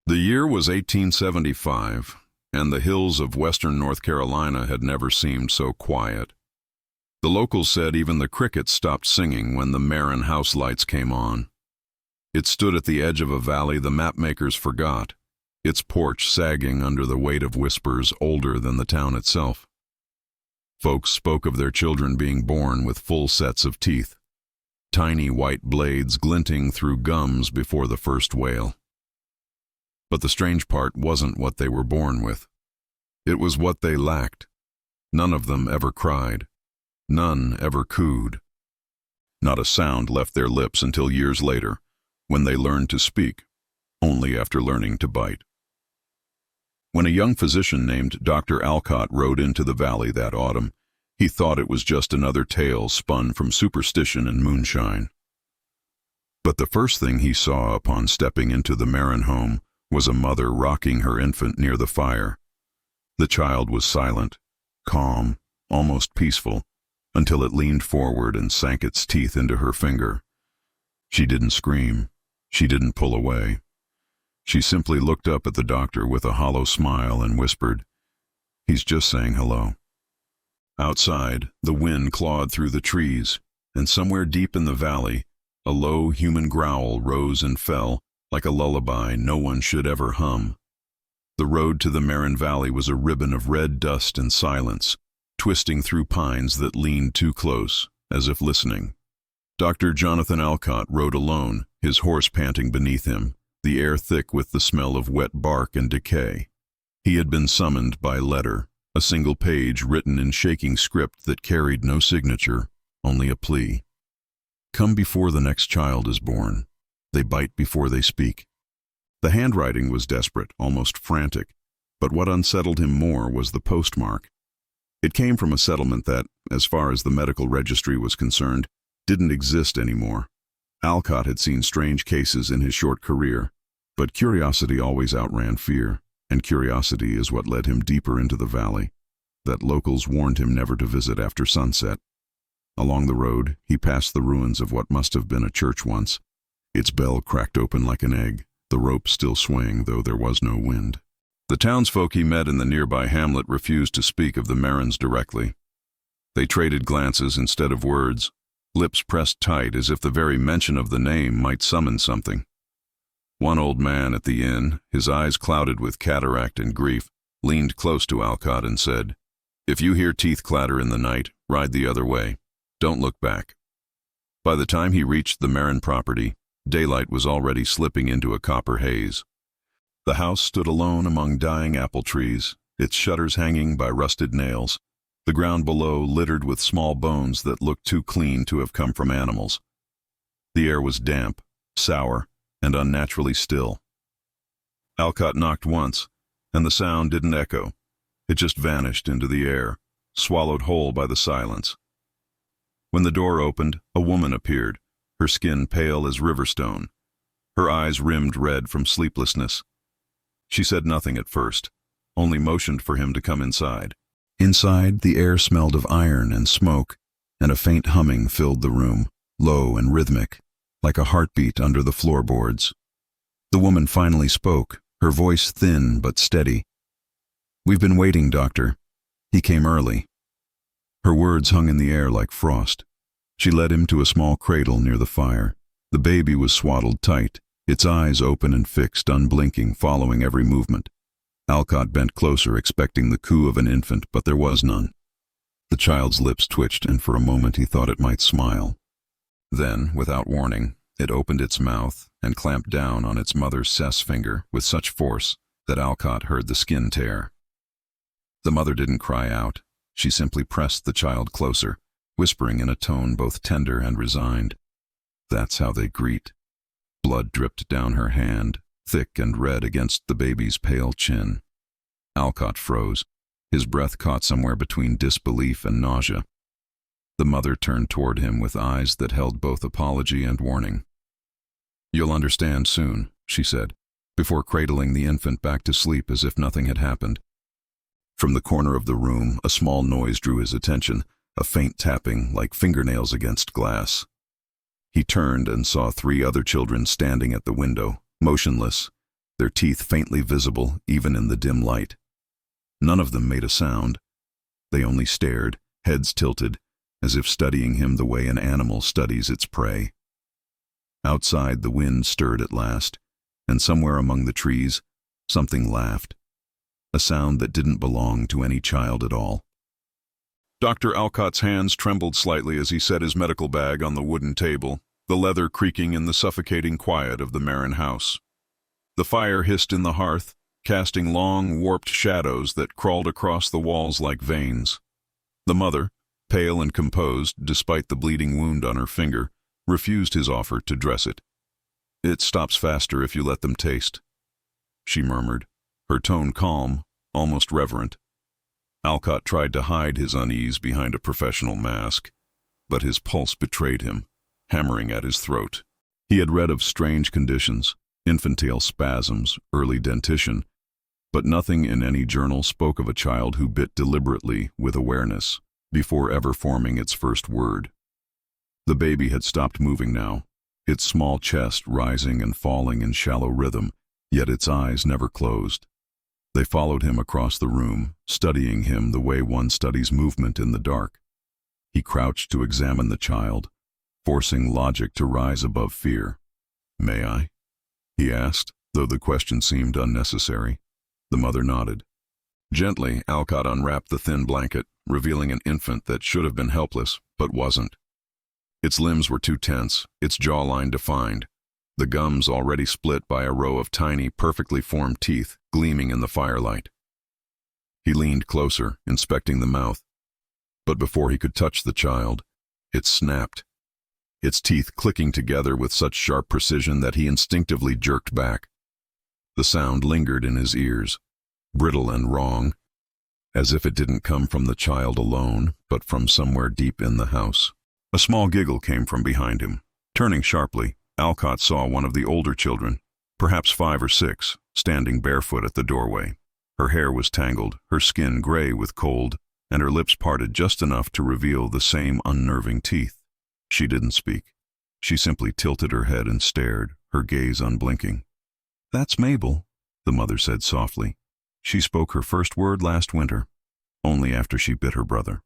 The year was 1875, and the hills of western North Carolina had never seemed so quiet. The locals said even the crickets stopped singing when the Marin house lights came on. It stood at the edge of a valley the mapmakers forgot, its porch sagging under the weight of whispers older than the town itself. Folks spoke of their children being born with full sets of teeth, tiny white blades glinting through gums before the first wail. But the strange part wasn't what they were born with. It was what they lacked. None of them ever cried. None ever cooed. Not a sound left their lips until years later, when they learned to speak, only after learning to bite. When a young physician named Dr. Alcott rode into the valley that autumn, he thought it was just another tale spun from superstition and moonshine. But the first thing he saw upon stepping into the Marin home was a mother rocking her infant near the fire. The child was silent, calm, almost peaceful, until it leaned forward and sank its teeth into her finger. She didn't scream. She didn't pull away. She simply looked up at the doctor with a hollow smile and whispered, "He's just saying hello." Outside, the wind clawed through the trees, and somewhere deep in the valley, a low human growl rose and fell, like a lullaby no one should ever hum. The road to the Marin Valley was a ribbon of red dust and silence, twisting through pines that leaned too close, as if listening. Dr. Jonathan Alcott rode alone, his horse panting beneath him, the air thick with the smell of wet bark and decay. He had been summoned by letter, a single page written in shaking script that carried no signature, only a plea. Come before the next child is born. They bite before they speak. The handwriting was desperate, almost frantic, but what unsettled him more was the postmark. It came from a settlement that, as far as the medical registry was concerned, didn't exist anymore. Alcott had seen strange cases in his short career, but curiosity always outran fear, and curiosity is what led him deeper into the valley, that locals warned him never to visit after sunset. Along the road, he passed the ruins of what must have been a church once. Its bell cracked open like an egg, the rope still swaying though there was no wind. The townsfolk he met in the nearby hamlet refused to speak of the Marins directly. They traded glances instead of words, lips pressed tight as if the very mention of the name might summon something. One old man at the inn, his eyes clouded with cataract and grief, leaned close to Alcott and said, "If you hear teeth clatter in the night, ride the other way. Don't look back." By the time he reached the Marin property, daylight was already slipping into a copper haze. The house stood alone among dying apple trees, its shutters hanging by rusted nails, the ground below littered with small bones that looked too clean to have come from animals. The air was damp, sour, and unnaturally still. Alcott knocked once, and the sound didn't echo. It just vanished into the air, swallowed whole by the silence. When the door opened, a woman appeared, her skin pale as riverstone, her eyes rimmed red from sleeplessness. She said nothing at first, only motioned for him to come inside. Inside, the air smelled of iron and smoke, and a faint humming filled the room, low and rhythmic, like a heartbeat under the floorboards. The woman finally spoke, her voice thin but steady. "We've been waiting, doctor. He came early." Her words hung in the air like frost. She led him to a small cradle near the fire. The baby was swaddled tight, its eyes open and fixed, unblinking, following every movement. Alcott bent closer, expecting the coo of an infant, but there was none. The child's lips twitched, and for a moment he thought it might smile. Then, without warning, it opened its mouth and clamped down on its mother's cess finger with such force that Alcott heard the skin tear. The mother didn't cry out. She simply pressed the child closer, whispering in a tone both tender and resigned. "That's how they greet." Blood dripped down her hand, thick and red against the baby's pale chin. Alcott froze, his breath caught somewhere between disbelief and nausea. The mother turned toward him with eyes that held both apology and warning. "You'll understand soon," she said, before cradling the infant back to sleep as if nothing had happened. From the corner of the room, a small noise drew his attention, a faint tapping like fingernails against glass. He turned and saw 3 other children standing at the window, motionless, their teeth faintly visible even in the dim light. None of them made a sound. They only stared, heads tilted, as if studying him the way an animal studies its prey. Outside, the wind stirred at last, and somewhere among the trees, something laughed, a sound that didn't belong to any child at all. Dr. Alcott's hands trembled slightly as he set his medical bag on the wooden table, the leather creaking in the suffocating quiet of the Marin house. The fire hissed in the hearth, casting long, warped shadows that crawled across the walls like veins. The mother, pale and composed despite the bleeding wound on her finger, refused his offer to dress it. "It stops faster if you let them taste," she murmured, her tone calm, almost reverent. Alcott tried to hide his unease behind a professional mask, but his pulse betrayed him, hammering at his throat. He had read of strange conditions, infantile spasms, early dentition, but nothing in any journal spoke of a child who bit deliberately with awareness, before ever forming its first word. The baby had stopped moving now, its small chest rising and falling in shallow rhythm, yet its eyes never closed. They followed him across the room, studying him the way one studies movement in the dark. He crouched to examine the child, forcing logic to rise above fear. "May I?" he asked, though the question seemed unnecessary. The mother nodded. Gently, Alcott unwrapped the thin blanket, revealing an infant that should have been helpless, but wasn't. Its limbs were too tense, its jawline defined, the gums already split by a row of tiny, perfectly formed teeth gleaming in the firelight. He leaned closer, inspecting the mouth, but before he could touch the child, it snapped, its teeth clicking together with such sharp precision that he instinctively jerked back. The sound lingered in his ears, brittle and wrong, as if it didn't come from the child alone, but from somewhere deep in the house. A small giggle came from behind him. Turning sharply, Alcott saw one of the older children, perhaps 5 or 6, standing barefoot at the doorway. Her hair was tangled, her skin gray with cold, and her lips parted just enough to reveal the same unnerving teeth. She didn't speak. She simply tilted her head and stared, her gaze unblinking. "That's Mabel," the mother said softly. "She spoke her first word last winter, only after she bit her brother."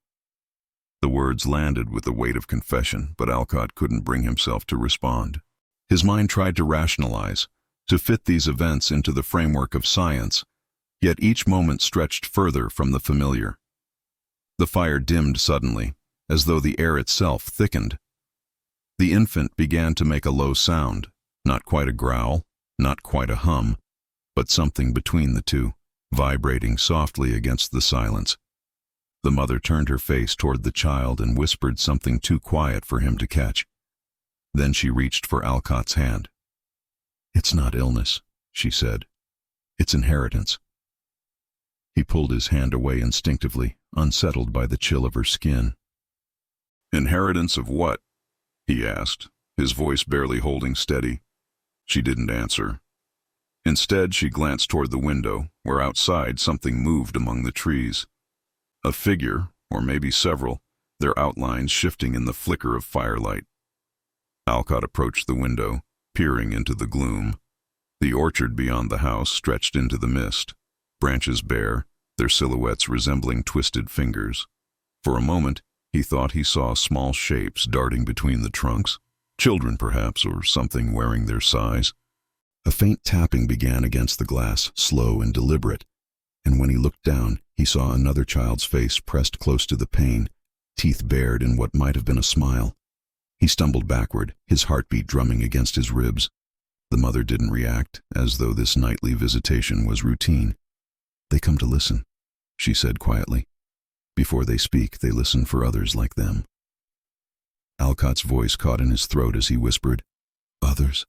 The words landed with the weight of confession, but Alcott couldn't bring himself to respond. His mind tried to rationalize, to fit these events into the framework of science, yet each moment stretched further from the familiar. The fire dimmed suddenly, as though the air itself thickened. The infant began to make a low sound, not quite a growl, not quite a hum, but something between the two, vibrating softly against the silence. The mother turned her face toward the child and whispered something too quiet for him to catch. Then she reached for Alcott's hand. "It's not illness," she said. "It's inheritance." He pulled his hand away instinctively, unsettled by the chill of her skin. "Inheritance of what?" he asked, his voice barely holding steady. She didn't answer. Instead, she glanced toward the window, where outside something moved among the trees. A figure, or maybe several, their outlines shifting in the flicker of firelight. Alcott approached the window, peering into the gloom. The orchard beyond the house stretched into the mist, branches bare, their silhouettes resembling twisted fingers. For a moment, he thought he saw small shapes darting between the trunks, children perhaps, or something wearing their size. A faint tapping began against the glass, slow and deliberate, and when he looked down, he saw another child's face pressed close to the pane, teeth bared in what might have been a smile. He stumbled backward, his heartbeat drumming against his ribs. The mother didn't react, as though this nightly visitation was routine. "They come to listen," she said quietly. "Before they speak, they listen for others like them." Alcott's voice caught in his throat as he whispered, "Others?"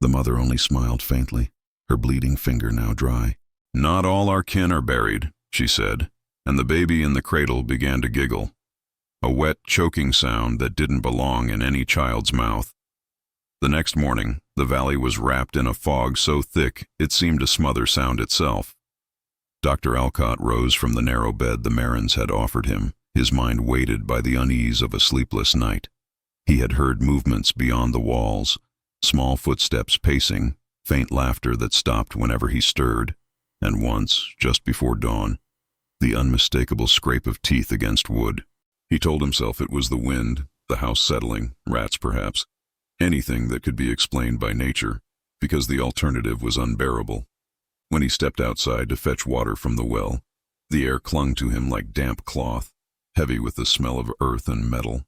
The mother only smiled faintly, her bleeding finger now dry. "Not all our kin are buried," she said, and the baby in the cradle began to giggle. A wet, choking sound that didn't belong in any child's mouth. The next morning, the valley was wrapped in a fog so thick it seemed to smother sound itself. Dr. Alcott rose from the narrow bed the Marins had offered him, his mind weighted by the unease of a sleepless night. He had heard movements beyond the walls, small footsteps pacing, faint laughter that stopped whenever he stirred, and once, just before dawn, the unmistakable scrape of teeth against wood. He told himself it was the wind, the house settling, rats perhaps, anything that could be explained by nature, because the alternative was unbearable. When he stepped outside to fetch water from the well, the air clung to him like damp cloth, heavy with the smell of earth and metal.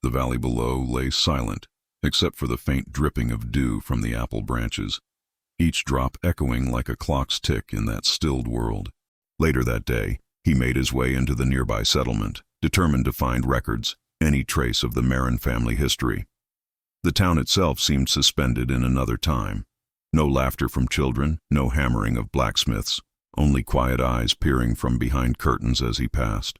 The valley below lay silent, except for the faint dripping of dew from the apple branches, each drop echoing like a clock's tick in that stilled world. Later that day, he made his way into the nearby settlement, determined to find records, any trace of the Marin family history. The town itself seemed suspended in another time. No laughter from children, no hammering of blacksmiths, only quiet eyes peering from behind curtains as he passed.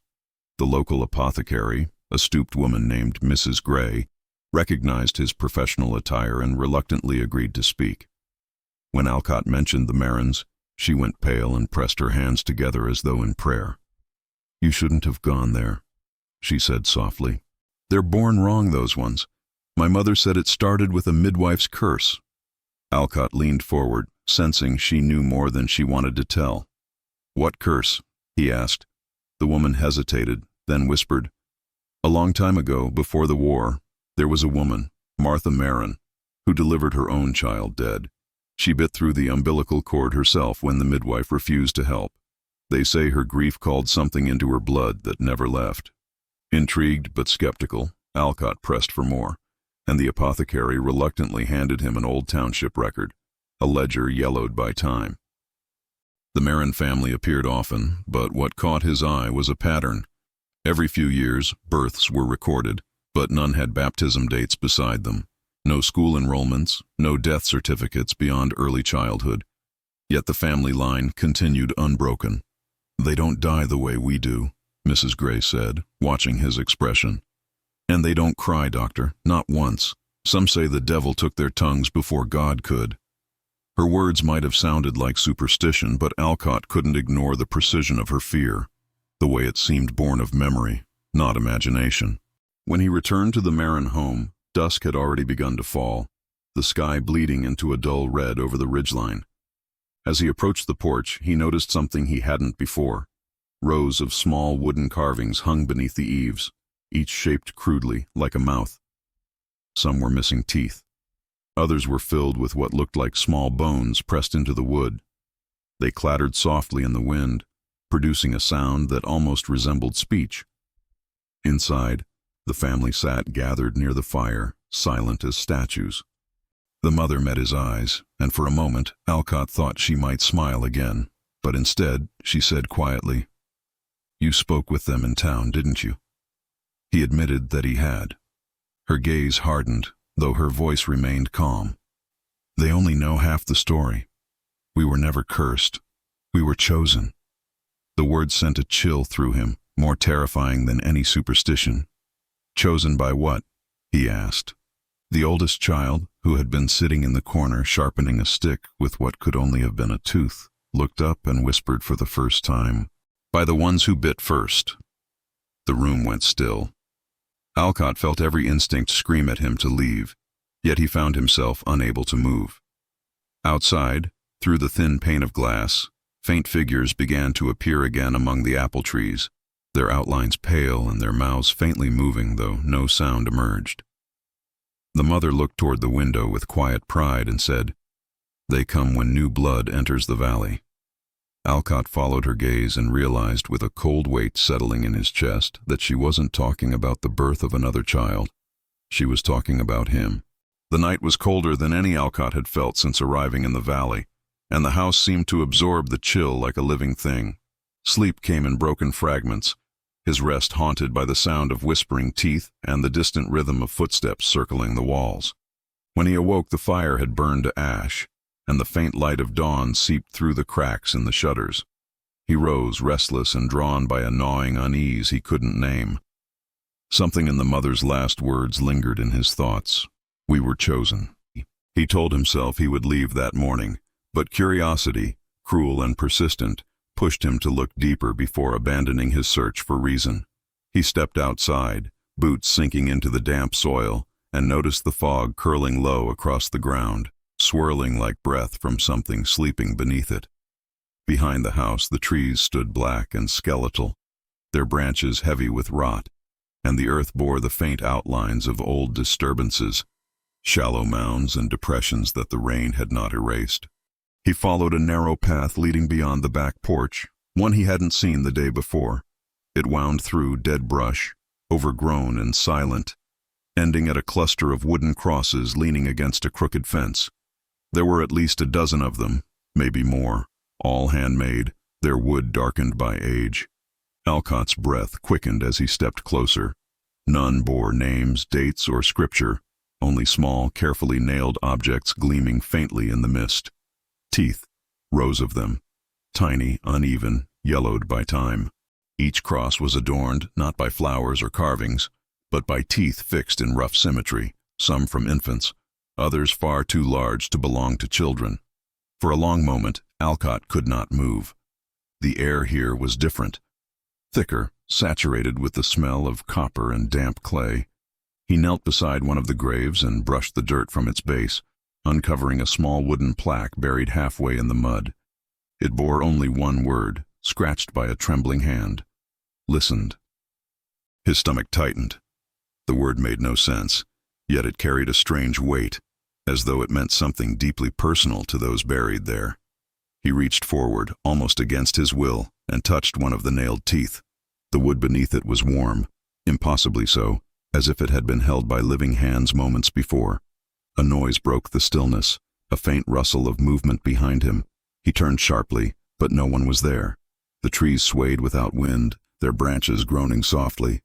The local apothecary, a stooped woman named Mrs. Gray, recognized his professional attire and reluctantly agreed to speak. When Alcott mentioned the Marins, she went pale and pressed her hands together as though in prayer. "You shouldn't have gone there," she said softly. "They're born wrong, those ones. My mother said it started with a midwife's curse." Alcott leaned forward, sensing she knew more than she wanted to tell. "What curse?" he asked. The woman hesitated, then whispered, "A long time ago, before the war, there was a woman, Martha Marin, who delivered her own child dead. She bit through the umbilical cord herself when the midwife refused to help. They say her grief called something into her blood that never left." Intrigued but skeptical, Alcott pressed for more, and the apothecary reluctantly handed him an old township record, a ledger yellowed by time. The Marin family appeared often, but what caught his eye was a pattern. Every few years, births were recorded, but none had baptism dates beside them. No school enrollments, no death certificates beyond early childhood. Yet the family line continued unbroken. "They don't die the way we do," Mrs. Gray said, watching his expression. "And they don't cry, doctor, not once. Some say the devil took their tongues before God could." Her words might have sounded like superstition, but Alcott couldn't ignore the precision of her fear, the way it seemed born of memory, not imagination. When he returned to the Marin home, dusk had already begun to fall, the sky bleeding into a dull red over the ridgeline. As he approached the porch, he noticed something he hadn't before. Rows of small wooden carvings hung beneath the eaves, each shaped crudely, like a mouth. Some were missing teeth. Others were filled with what looked like small bones pressed into the wood. They clattered softly in the wind, producing a sound that almost resembled speech. Inside, the family sat gathered near the fire, silent as statues. The mother met his eyes, and for a moment Alcott thought she might smile again, but instead she said quietly, "You spoke with them in town, didn't you?" He admitted that he had. Her gaze hardened, though her voice remained calm. "They only know half the story. We were never cursed. We were chosen." The word sent a chill through him, more terrifying than any superstition. "Chosen by what?" he asked. The oldest child, who had been sitting in the corner sharpening a stick with what could only have been a tooth, looked up and whispered for the first time, "By the ones who bit first." The room went still. Alcott felt every instinct scream at him to leave, yet he found himself unable to move. Outside, through the thin pane of glass, faint figures began to appear again among the apple trees, their outlines pale and their mouths faintly moving, though no sound emerged. The mother looked toward the window with quiet pride and said, "They come when new blood enters the valley." Alcott followed her gaze and realized with a cold weight settling in his chest that she wasn't talking about the birth of another child. She was talking about him. The night was colder than any Alcott had felt since arriving in the valley, and the house seemed to absorb the chill like a living thing. Sleep came in broken fragments, his rest haunted by the sound of whispering teeth and the distant rhythm of footsteps circling the walls. When he awoke, the fire had burned to ash, and the faint light of dawn seeped through the cracks in the shutters. He rose, restless and drawn by a gnawing unease he couldn't name. Something in the mother's last words lingered in his thoughts. We were chosen. He told himself he would leave that morning, but curiosity, cruel and persistent, pushed him to look deeper before abandoning his search for reason. He stepped outside, boots sinking into the damp soil, and noticed the fog curling low across the ground. swirling like breath from something sleeping beneath it. Behind the house, the trees stood black and skeletal, their branches heavy with rot, and the earth bore the faint outlines of old disturbances, shallow mounds and depressions that the rain had not erased. He followed a narrow path leading beyond the back porch, one he hadn't seen the day before. It wound through dead brush, overgrown and silent, ending at a cluster of wooden crosses leaning against a crooked fence. There were at least a dozen of them, maybe more, all handmade, their wood darkened by age. Alcott's breath quickened as he stepped closer. None bore names, dates, or scripture, only small, carefully nailed objects gleaming faintly in the mist. Teeth, rows of them, tiny, uneven, yellowed by time. Each cross was adorned not by flowers or carvings, but by teeth fixed in rough symmetry, some from infants, others far too large to belong to children. For a long moment, Alcott could not move. The air here was different, thicker, saturated with the smell of copper and damp clay. He knelt beside one of the graves and brushed the dirt from its base, uncovering a small wooden plaque buried halfway in the mud. It bore only one word, scratched by a trembling hand. Listened. His stomach tightened. The word made no sense, yet it carried a strange weight, as though it meant something deeply personal to those buried there. He reached forward, almost against his will, and touched one of the nailed teeth. The wood beneath it was warm, impossibly so, as if it had been held by living hands moments before. A noise broke the stillness, a faint rustle of movement behind him. He turned sharply, but no one was there. The trees swayed without wind, their branches groaning softly.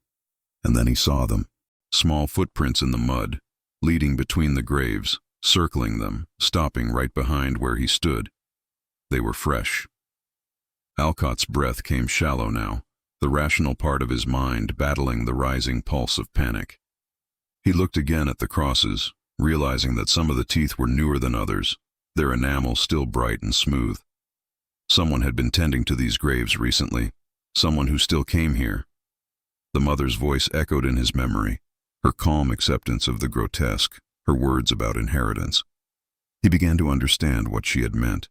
And then he saw them, small footprints in the mud, leading between the graves, circling them, stopping right behind where he stood. They were fresh. Alcott's breath came shallow now, the rational part of his mind battling the rising pulse of panic. He looked again at the crosses, realizing that some of the teeth were newer than others, their enamel still bright and smooth. Someone had been tending to these graves recently, someone who still came here. The mother's voice echoed in his memory, her calm acceptance of the grotesque, her words about inheritance. He began to understand what she had meant.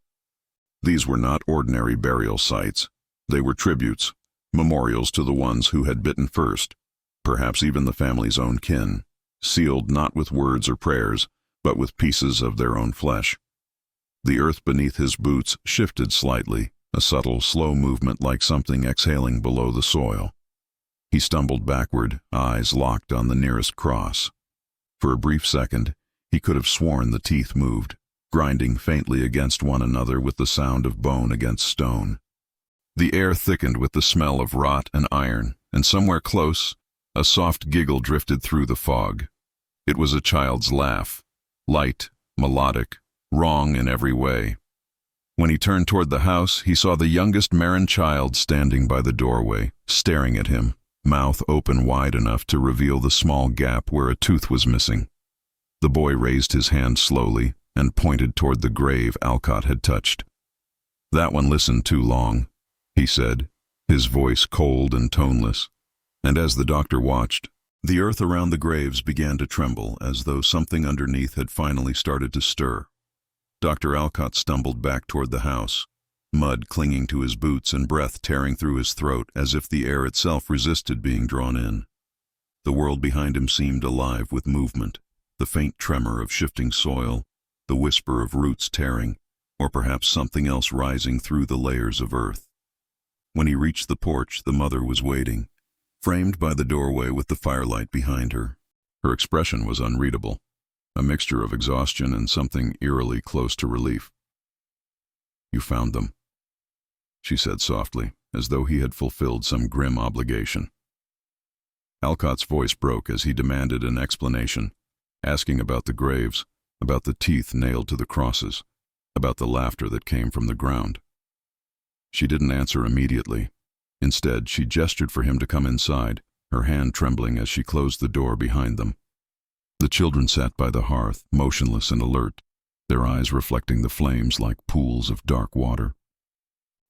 These were not ordinary burial sites. They were tributes, memorials to the ones who had bitten first, perhaps even the family's own kin, sealed not with words or prayers, but with pieces of their own flesh. The earth beneath his boots shifted slightly, a subtle, slow movement like something exhaling below the soil. He stumbled backward, eyes locked on the nearest cross. For a brief second, he could have sworn the teeth moved, grinding faintly against one another with the sound of bone against stone. The air thickened with the smell of rot and iron, and somewhere close, a soft giggle drifted through the fog. It was a child's laugh, light, melodic, wrong in every way. When he turned toward the house, he saw the youngest Marin child standing by the doorway, staring at him, mouth open wide enough to reveal the small gap where a tooth was missing. The boy raised his hand slowly and pointed toward the grave Alcott had touched. "That one listened too long," he said, his voice cold and toneless. And as the doctor watched, the earth around the graves began to tremble as though something underneath had finally started to stir. Dr. Alcott stumbled back toward the house, mud clinging to his boots and breath tearing through his throat as if the air itself resisted being drawn in. The world behind him seemed alive with movement, the faint tremor of shifting soil, the whisper of roots tearing, or perhaps something else rising through the layers of earth. When he reached the porch, the mother was waiting, framed by the doorway with the firelight behind her. Her expression was unreadable, a mixture of exhaustion and something eerily close to relief. "You found them," she said softly, as though he had fulfilled some grim obligation. Alcott's voice broke as he demanded an explanation, asking about the graves, about the teeth nailed to the crosses, about the laughter that came from the ground. She didn't answer immediately. Instead, she gestured for him to come inside, her hand trembling as she closed the door behind them. The children sat by the hearth, motionless and alert, their eyes reflecting the flames like pools of dark water.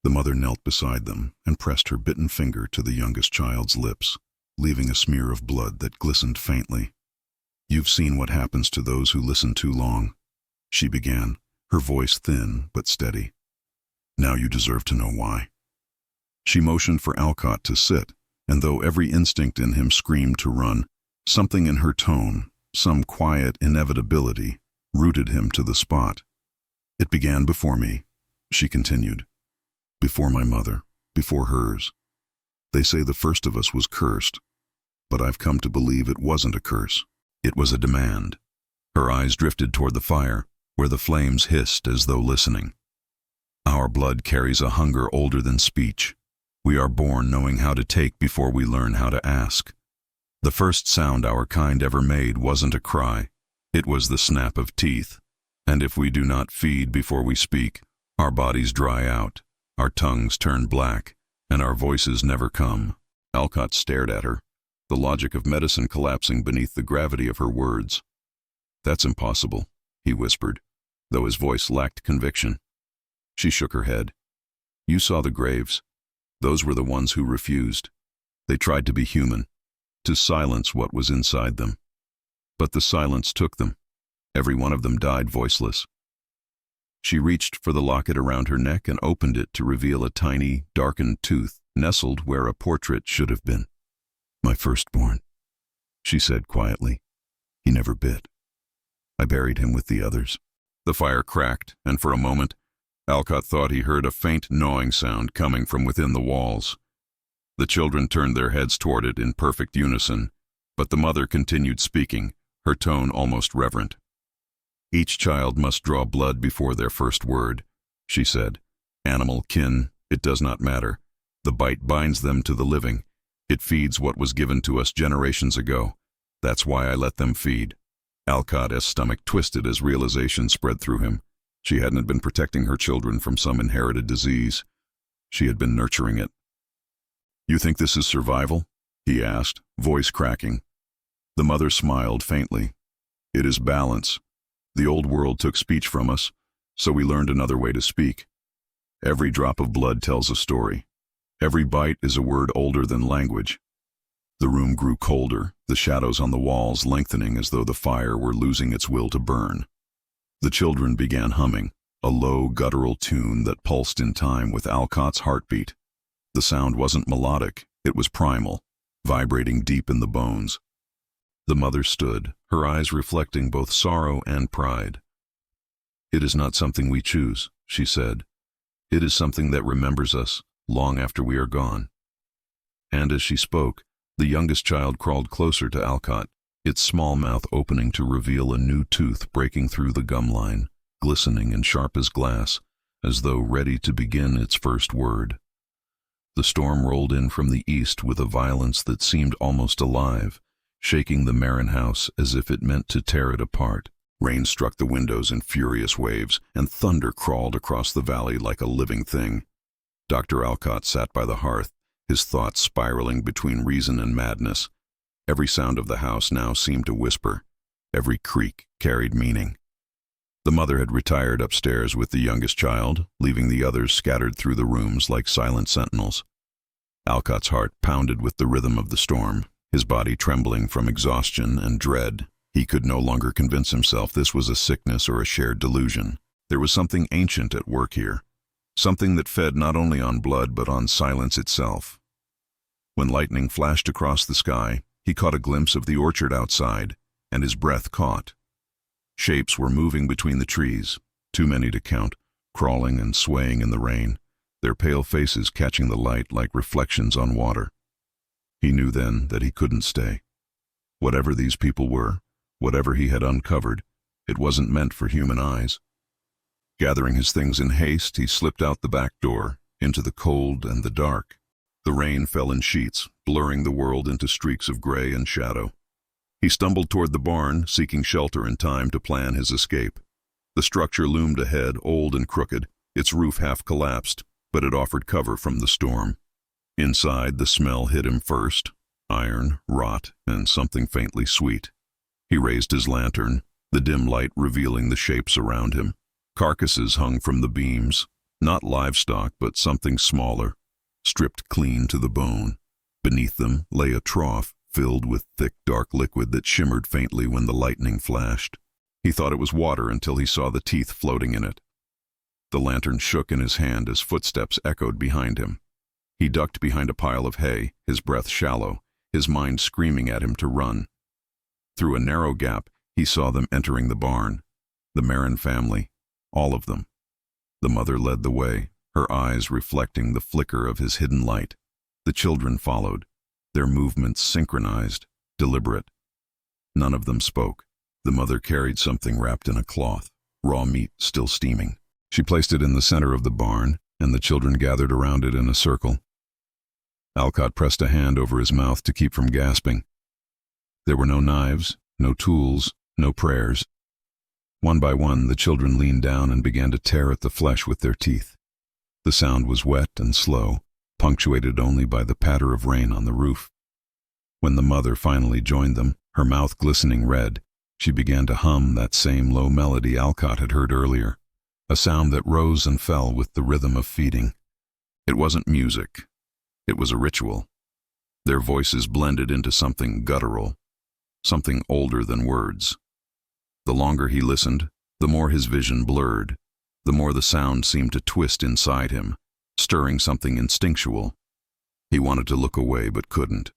The mother knelt beside them and pressed her bitten finger to the youngest child's lips, leaving a smear of blood that glistened faintly. "You've seen what happens to those who listen too long. she began, her voice thin but steady. "Now you deserve to know why." She motioned for Alcott to sit, and though every instinct in him screamed to run, something in her tone, some quiet inevitability, rooted him to the spot. "It began before me," she continued. "Before my mother, before hers. They say the first of us was cursed, but I've come to believe it wasn't a curse. It was a demand." Her eyes drifted toward the fire, where the flames hissed as though listening. "Our blood carries a hunger older than speech. We are born knowing how to take before we learn how to ask. The first sound our kind ever made wasn't a cry, it was the snap of teeth. And if we do not feed before we speak, our bodies dry out, our tongues turn black, and our voices never come." Alcott stared at her, the logic of medicine collapsing beneath the gravity of her words. "That's impossible," he whispered, though his voice lacked conviction. She shook her head. "You saw the graves. Those were the ones who refused. They tried to be human, to silence what was inside them. But the silence took them. Every one of them died voiceless." She reached for the locket around her neck and opened it to reveal a tiny, darkened tooth nestled where a portrait should have been. "My firstborn," she said quietly. "He never bit. I buried him with the others." The fire cracked, and for a moment, Alcott thought he heard a faint gnawing sound coming from within the walls. The children turned their heads toward it in perfect unison, but the mother continued speaking, her tone almost reverent. "Each child must draw blood before their first word," she said. "Animal, kin, it does not matter. The bite binds them to the living. It feeds what was given to us generations ago. That's why I let them feed." Alcott's stomach twisted as realization spread through him. She hadn't been protecting her children from some inherited disease. She had been nurturing it. "You think this is survival?" he asked, voice cracking. The mother smiled faintly. "It is balance. The old world took speech from us, so we learned another way to speak. Every drop of blood tells a story. Every bite is a word older than language." The room grew colder, the shadows on the walls lengthening as though the fire were losing its will to burn. The children began humming, a low, guttural tune that pulsed in time with Alcott's heartbeat. The sound wasn't melodic, it was primal, vibrating deep in the bones. The mother stood, her eyes reflecting both sorrow and pride. "It is not something we choose," she said. "It is something that remembers us long after we are gone." And as she spoke, the youngest child crawled closer to Alcott, its small mouth opening to reveal a new tooth breaking through the gum line, glistening and sharp as glass, as though ready to begin its first word. The storm rolled in from the east with a violence that seemed almost alive, shaking the Marin house as if it meant to tear it apart. Rain struck the windows in furious waves, and thunder crawled across the valley like a living thing. Dr. Alcott sat by the hearth, his thoughts spiraling between reason and madness. Every sound of the house now seemed to whisper. Every creak carried meaning. The mother had retired upstairs with the youngest child, leaving the others scattered through the rooms like silent sentinels. Alcott's heart pounded with the rhythm of the storm, his body trembling from exhaustion and dread. He could no longer convince himself this was a sickness or a shared delusion. There was something ancient at work here, something that fed not only on blood but on silence itself. When lightning flashed across the sky, he caught a glimpse of the orchard outside, and his breath caught. Shapes were moving between the trees, too many to count, crawling and swaying in the rain, their pale faces catching the light like reflections on water. He knew then that he couldn't stay. Whatever these people were, whatever he had uncovered, it wasn't meant for human eyes. Gathering his things in haste, he slipped out the back door, into the cold and the dark. The rain fell in sheets, blurring the world into streaks of gray and shadow. He stumbled toward the barn, seeking shelter in time to plan his escape. The structure loomed ahead, old and crooked, its roof half collapsed, but it offered cover from the storm. Inside, the smell hit him first, iron, rot, and something faintly sweet. He raised his lantern, the dim light revealing the shapes around him. Carcasses hung from the beams, not livestock but something smaller, stripped clean to the bone. Beneath them lay a trough filled with thick dark liquid that shimmered faintly when the lightning flashed. He thought it was water until he saw the teeth floating in it. The lantern shook in his hand as footsteps echoed behind him. He ducked behind a pile of hay, his breath shallow, his mind screaming at him to run. Through a narrow gap, he saw them entering the barn. The Marin family, all of them. The mother led the way, her eyes reflecting the flicker of his hidden light. The children followed, their movements synchronized, deliberate. None of them spoke. The mother carried something wrapped in a cloth, raw meat still steaming. She placed it in the center of the barn, and the children gathered around it in a circle. Alcott pressed a hand over his mouth to keep from gasping. There were no knives, no tools, no prayers. One by one, the children leaned down and began to tear at the flesh with their teeth. The sound was wet and slow, punctuated only by the patter of rain on the roof. When the mother finally joined them, her mouth glistening red, she began to hum that same low melody Alcott had heard earlier, a sound that rose and fell with the rhythm of feeding. It wasn't music. It was a ritual. Their voices blended into something guttural, something older than words. The longer he listened, the more his vision blurred, the more the sound seemed to twist inside him, stirring something instinctual. He wanted to look away but couldn't.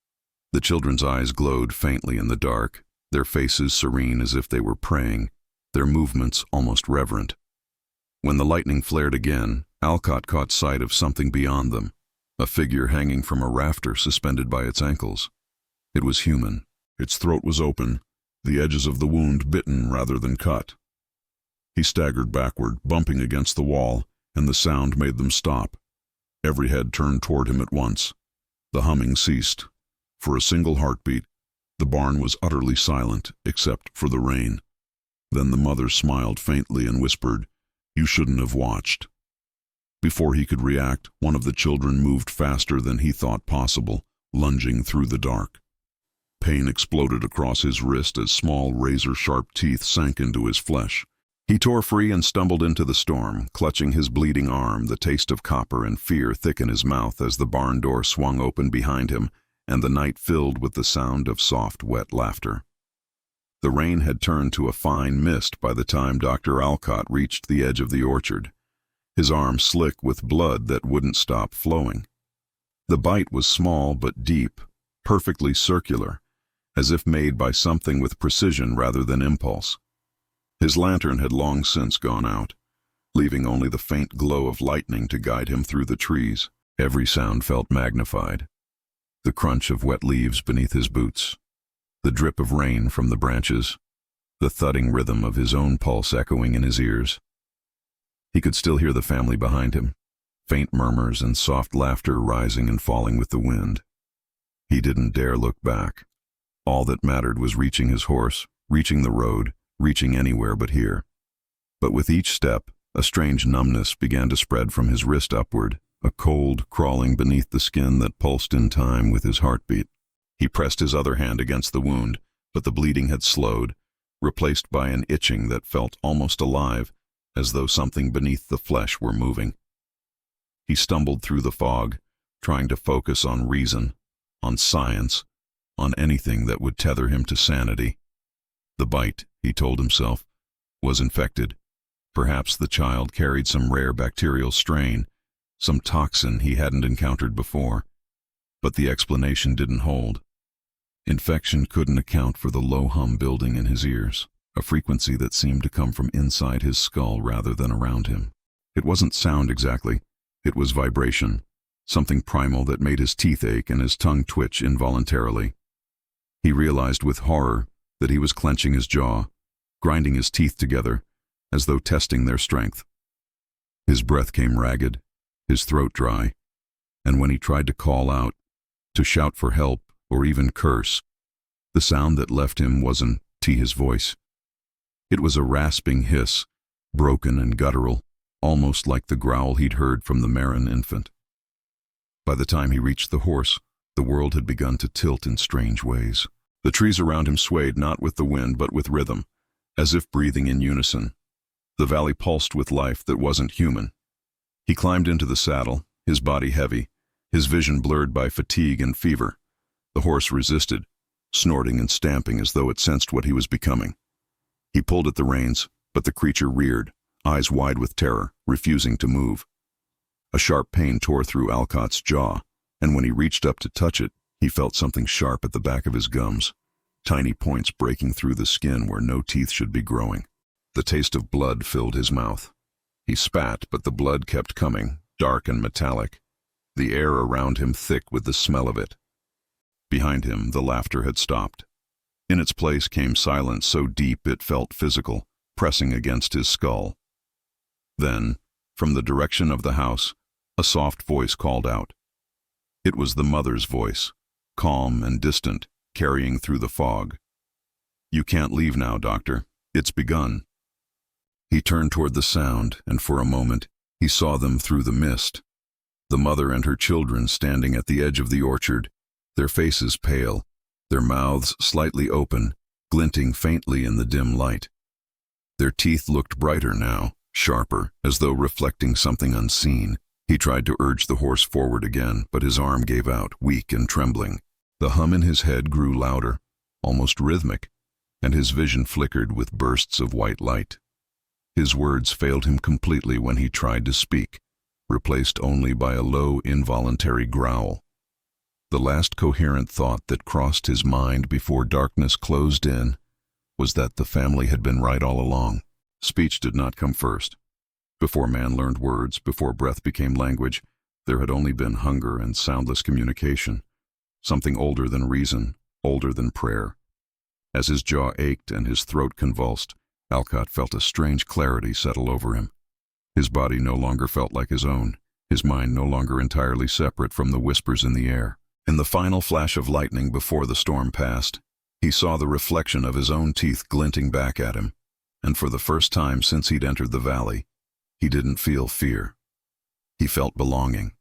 The children's eyes glowed faintly in the dark, their faces serene as if they were praying, their movements almost reverent. When the lightning flared again, Alcott caught sight of something beyond them, a figure hanging from a rafter suspended by its ankles. It was human. Its throat was open, the edges of the wound bitten rather than cut. He staggered backward, bumping against the wall, and the sound made them stop. Every head turned toward him at once. The humming ceased. For a single heartbeat, the barn was utterly silent, except for the rain. Then the mother smiled faintly and whispered, "You shouldn't have watched." Before he could react, one of the children moved faster than he thought possible, lunging through the dark. Pain exploded across his wrist as small razor-sharp teeth sank into his flesh. He tore free and stumbled into the storm, clutching his bleeding arm, the taste of copper and fear thick in his mouth as the barn door swung open behind him, and the night filled with the sound of soft, wet laughter. The rain had turned to a fine mist by the time Dr. Alcott reached the edge of the orchard, his arm slick with blood that wouldn't stop flowing. The bite was small but deep, perfectly circular, as if made by something with precision rather than impulse. His lantern had long since gone out, leaving only the faint glow of lightning to guide him through the trees. Every sound felt magnified. The crunch of wet leaves beneath his boots, the drip of rain from the branches, the thudding rhythm of his own pulse echoing in his ears. He could still hear the family behind him, faint murmurs and soft laughter rising and falling with the wind. He didn't dare look back. All that mattered was reaching his horse, reaching the road, reaching anywhere but here. But with each step, a strange numbness began to spread from his wrist upward, a cold crawling beneath the skin that pulsed in time with his heartbeat. He pressed his other hand against the wound, but the bleeding had slowed, replaced by an itching that felt almost alive, as though something beneath the flesh were moving. He stumbled through the fog, trying to focus on reason, on science, on anything that would tether him to sanity. The bite, he told himself, was infected. Perhaps the child carried some rare bacterial strain, some toxin he hadn't encountered before. But the explanation didn't hold. Infection couldn't account for the low hum building in his ears, a frequency that seemed to come from inside his skull rather than around him. It wasn't sound exactly. It was vibration, something primal that made his teeth ache and his tongue twitch involuntarily. He realized with horror that he was clenching his jaw, grinding his teeth together, as though testing their strength. His breath came ragged, his throat dry, and when he tried to call out, to shout for help or even curse, the sound that left him wasn't his voice. It was a rasping hiss, broken and guttural, almost like the growl he'd heard from the Marin infant. By the time he reached the horse, the world had begun to tilt in strange ways. The trees around him swayed not with the wind but with rhythm, as if breathing in unison. The valley pulsed with life that wasn't human. He climbed into the saddle, his body heavy, his vision blurred by fatigue and fever. The horse resisted, snorting and stamping as though it sensed what he was becoming. He pulled at the reins, but the creature reared, eyes wide with terror, refusing to move. A sharp pain tore through Alcott's jaw, and when he reached up to touch it, he felt something sharp at the back of his gums, tiny points breaking through the skin where no teeth should be growing. The taste of blood filled his mouth. He spat, but the blood kept coming, dark and metallic, the air around him thick with the smell of it. Behind him, the laughter had stopped. In its place came silence so deep it felt physical, pressing against his skull. Then, from the direction of the house, a soft voice called out. It was the mother's voice, calm and distant, carrying through the fog. "You can't leave now, Doctor. It's begun." He turned toward the sound, and for a moment, he saw them through the mist. The mother and her children standing at the edge of the orchard, their faces pale, their mouths slightly open, glinting faintly in the dim light. Their teeth looked brighter now, sharper, as though reflecting something unseen. He tried to urge the horse forward again, but his arm gave out, weak and trembling. The hum in his head grew louder, almost rhythmic, and his vision flickered with bursts of white light. His words failed him completely when he tried to speak, replaced only by a low, involuntary growl. The last coherent thought that crossed his mind before darkness closed in was that the family had been right all along. Speech did not come first. Before man learned words, before breath became language, there had only been hunger and soundless communication, something older than reason, older than prayer. As his jaw ached and his throat convulsed, Alcott felt a strange clarity settle over him. His body no longer felt like his own, his mind no longer entirely separate from the whispers in the air. In the final flash of lightning before the storm passed, he saw the reflection of his own teeth glinting back at him, and for the first time since he'd entered the valley, he didn't feel fear. He felt belonging.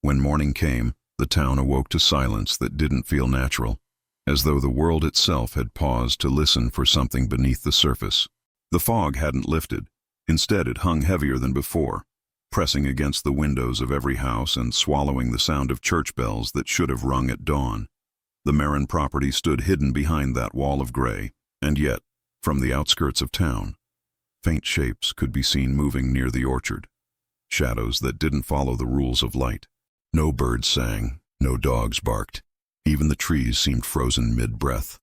When morning came, the town awoke to silence that didn't feel natural, as though the world itself had paused to listen for something beneath the surface. The fog hadn't lifted. Instead, it hung heavier than before, pressing against the windows of every house and swallowing the sound of church bells that should have rung at dawn. The Marin property stood hidden behind that wall of gray, and yet, from the outskirts of town, faint shapes could be seen moving near the orchard, shadows that didn't follow the rules of light. No birds sang, no dogs barked. Even the trees seemed frozen mid-breath.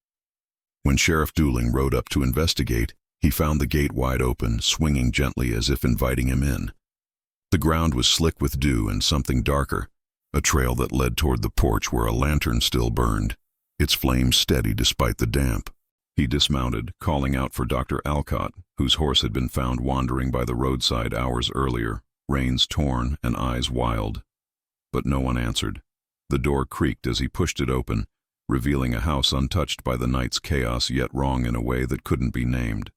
When Sheriff Dooling rode up to investigate, he found the gate wide open, swinging gently as if inviting him in. The ground was slick with dew and something darker, a trail that led toward the porch where a lantern still burned, its flame steady despite the damp. He dismounted, calling out for Dr. Alcott, whose horse had been found wandering by the roadside hours earlier, reins torn and eyes wild. But no one answered. The door creaked as he pushed it open, revealing a house untouched by the night's chaos yet wrong in a way that couldn't be named.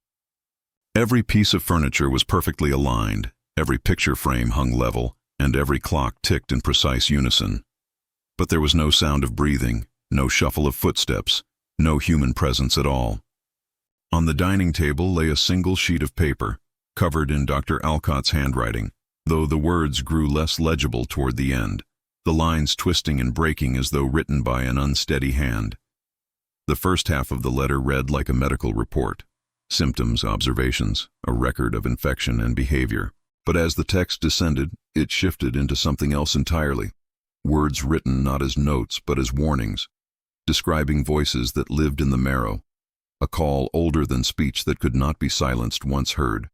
Every piece of furniture was perfectly aligned, every picture frame hung level, and every clock ticked in precise unison. But there was no sound of breathing, no shuffle of footsteps, no human presence at all. On the dining table lay a single sheet of paper, covered in Dr. Alcott's handwriting, though the words grew less legible toward the end, the lines twisting and breaking as though written by an unsteady hand. The first half of the letter read like a medical report, symptoms, observations, a record of infection and behavior. But as the text descended, it shifted into something else entirely, words written not as notes but as warnings, describing voices that lived in the marrow, a call older than speech that could not be silenced once heard.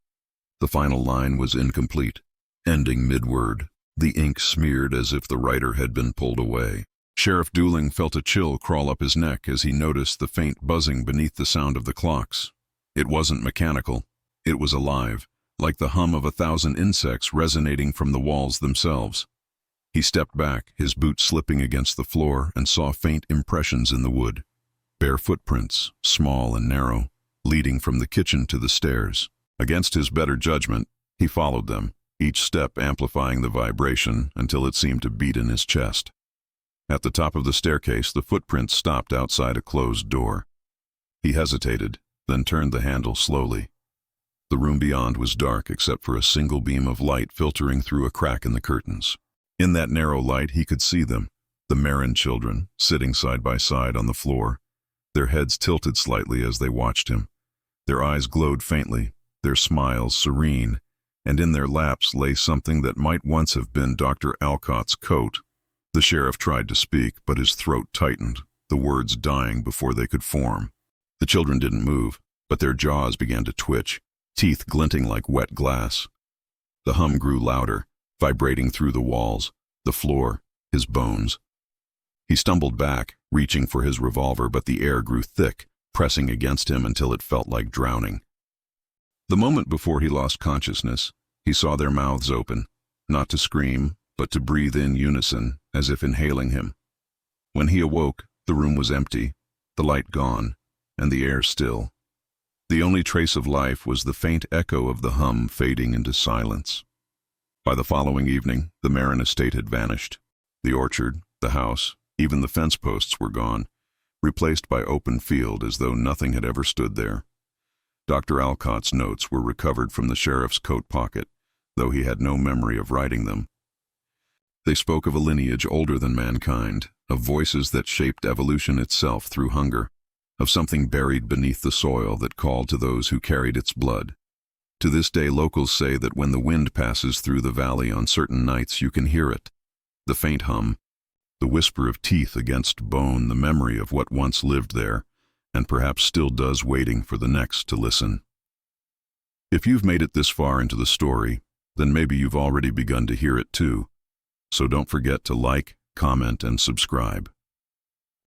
The final line was incomplete, ending mid-word, the ink smeared as if the writer had been pulled away. Sheriff Dooling felt a chill crawl up his neck as he noticed the faint buzzing beneath the sound of the clocks. It wasn't mechanical, it was alive, like the hum of 1,000 insects resonating from the walls themselves. He stepped back, his boots slipping against the floor, and saw faint impressions in the wood. Bare footprints, small and narrow, leading from the kitchen to the stairs. Against his better judgment, he followed them, each step amplifying the vibration until it seemed to beat in his chest. At the top of the staircase, the footprints stopped outside a closed door. He hesitated, then turned the handle slowly. The room beyond was dark except for a single beam of light filtering through a crack in the curtains. In that narrow light he could see them, the Marin children, sitting side by side on the floor, their heads tilted slightly as they watched him, Their eyes glowed faintly, their smiles serene, and in their laps lay something that might once have been Dr. Alcott's coat. The sheriff tried to speak, but his throat tightened, the words dying before they could form. The children didn't move, but their jaws began to twitch, teeth glinting like wet glass. The hum grew louder, vibrating through the walls, the floor, his bones. He stumbled back, reaching for his revolver, but the air grew thick, pressing against him until it felt like drowning. The moment before he lost consciousness, he saw their mouths open, not to scream, but to breathe in unison, as if inhaling him. When he awoke, the room was empty, the light gone, and the air still. The only trace of life was the faint echo of the hum fading into silence. By the following evening, the Marin estate had vanished. The orchard, the house, even the fence posts were gone, replaced by open field as though nothing had ever stood there. Dr. Alcott's notes were recovered from the sheriff's coat pocket, though he had no memory of writing them. They spoke of a lineage older than mankind, of voices that shaped evolution itself through hunger, of something buried beneath the soil that called to those who carried its blood. To this day, locals say that when the wind passes through the valley on certain nights, you can hear it. The faint hum, the whisper of teeth against bone, the memory of what once lived there, and perhaps still does, waiting for the next to listen. If you've made it this far into the story, then maybe you've already begun to hear it too. So don't forget to like, comment, and subscribe.